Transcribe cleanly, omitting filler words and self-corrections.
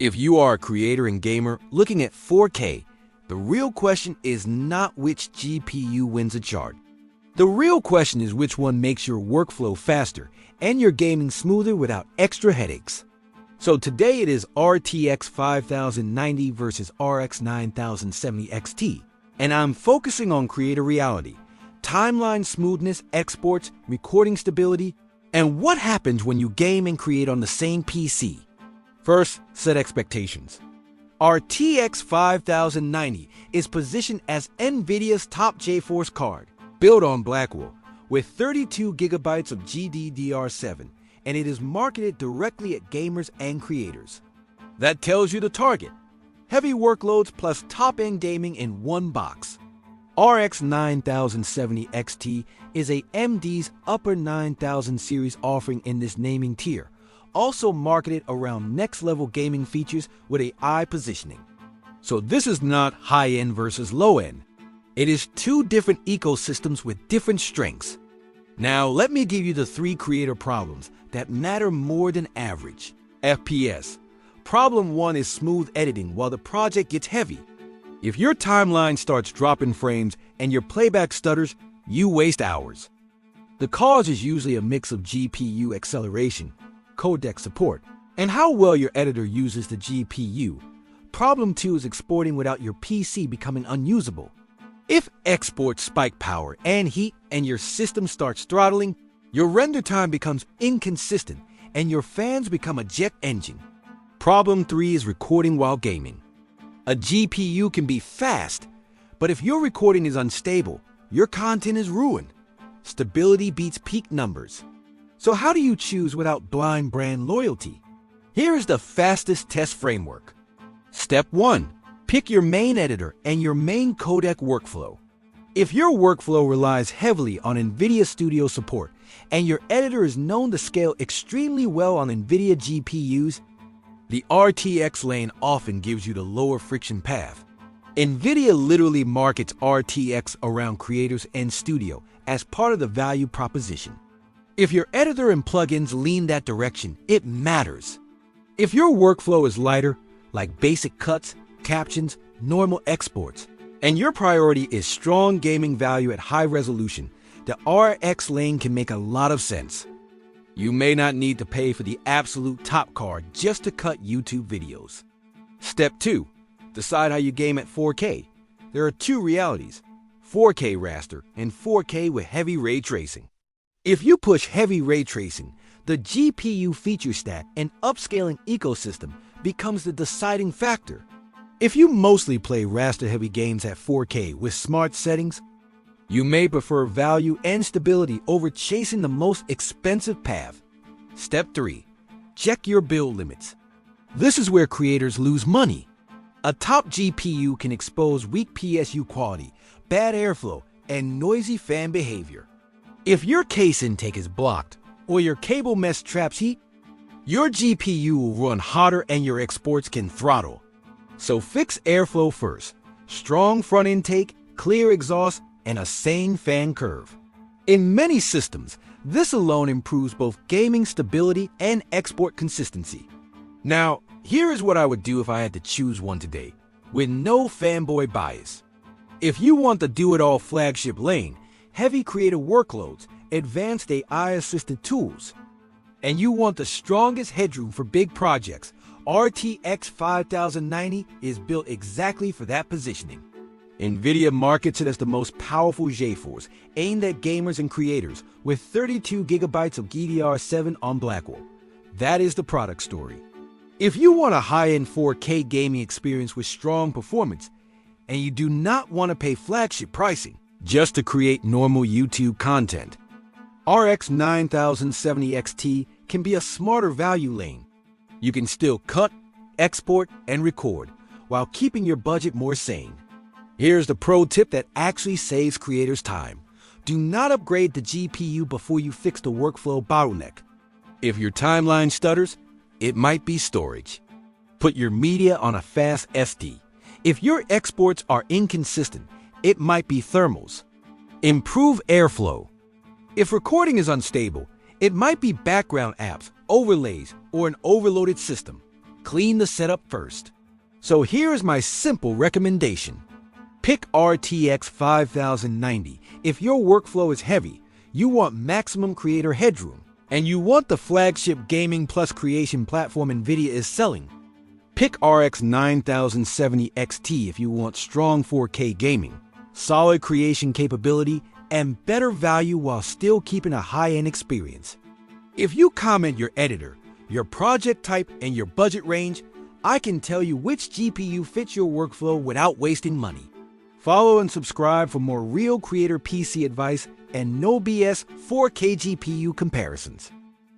If you are a creator and gamer looking at 4K, the real question is not which GPU wins a chart. The real question is which one makes your workflow faster and your gaming smoother without extra headaches. So today it is RTX 5090 versus RX 9070 XT, and I'm focusing on creator reality, timeline smoothness, exports, recording stability, and what happens when you game and create on the same PC. First, set expectations. RTX 5090 is positioned as Nvidia's top GeForce card, built on Blackwell, with 32 GB of GDDR7, and it is marketed directly at gamers and creators. That tells you the target: heavy workloads plus top-end gaming in one box. RX 9070 XT is a AMD's upper 9000 series offering in this naming tier, also marketed around next-level gaming features with AI positioning. So this is not high-end versus low-end. It is two different ecosystems with different strengths. Now let me give you the three creator problems that matter more than average. FPS. Problem 1 is smooth editing while the project gets heavy. If your timeline starts dropping frames and your playback stutters, you waste hours. The cause is usually a mix of GPU acceleration, codec support, and how well your editor uses the GPU. Problem 2 is exporting without your PC becoming unusable. If exports spike power and heat and your system starts throttling, your render time becomes inconsistent and your fans become a jet engine. Problem 3 is recording while gaming. A GPU can be fast, but if your recording is unstable, your content is ruined. Stability beats peak numbers. So how do you choose without blind brand loyalty? Here is the fastest test framework. Step 1. Pick your main editor and your main codec workflow. If your workflow relies heavily on Nvidia Studio support and your editor is known to scale extremely well on Nvidia GPUs, the RTX lane often gives you the lower friction path. Nvidia literally markets RTX around creators and studio as part of the value proposition. If your editor and plugins lean that direction, it matters. If your workflow is lighter, like basic cuts, captions, normal exports, and your priority is strong gaming value at high resolution, the RX lane can make a lot of sense. You may not need to pay for the absolute top card just to cut YouTube videos. Step 2. Decide how you game at 4K. There are two realities: 4K raster and 4K with heavy ray tracing. If you push heavy ray tracing, the GPU feature stack and upscaling ecosystem becomes the deciding factor. If you mostly play raster-heavy games at 4K with smart settings, you may prefer value and stability over chasing the most expensive path. Step 3. Check your build limits. This is where creators lose money. A top GPU can expose weak PSU quality, bad airflow, and noisy fan behavior. If your case intake is blocked or your cable mesh traps heat, your GPU will run hotter and your exports can throttle. So fix airflow first: strong front intake, clear exhaust, and a sane fan curve. In many systems, this alone improves both gaming stability and export consistency. Now, here is what I would do if I had to choose one today, with no fanboy bias. If you want the do-it-all flagship lane, heavy creative workloads, advanced AI-assisted tools, and you want the strongest headroom for big projects, RTX 5090 is built exactly for that positioning. Nvidia markets it as the most powerful GeForce, aimed at gamers and creators, with 32 GB of DDR7 on Blackwell. That is the product story. If you want a high-end 4K gaming experience with strong performance, and you do not want to pay flagship pricing just to create normal YouTube content, RX 9070 XT can be a smarter value lane. You can still cut, export, and record while keeping your budget more sane. Here's the pro tip that actually saves creators time. Do not upgrade the GPU before you fix the workflow bottleneck. If your timeline stutters, it might be storage. Put your media on a fast SD. If your exports are inconsistent, it might be thermals. Improve airflow. If recording is unstable, it might be background apps, overlays, or an overloaded system. clean the setup first. So here's my simple recommendation. Pick RTX 5090 if your workflow is heavy, you want maximum creator headroom, and you want the flagship gaming plus creation platform Nvidia is selling. Pick RX 9070 XT if you want strong 4K gaming, solid creation capability, and better value while still keeping a high-end experience. If you comment your editor, your project type, and your budget range, I can tell you which GPU fits your workflow without wasting money. Follow and subscribe for more real creator PC advice and no BS 4K GPU comparisons.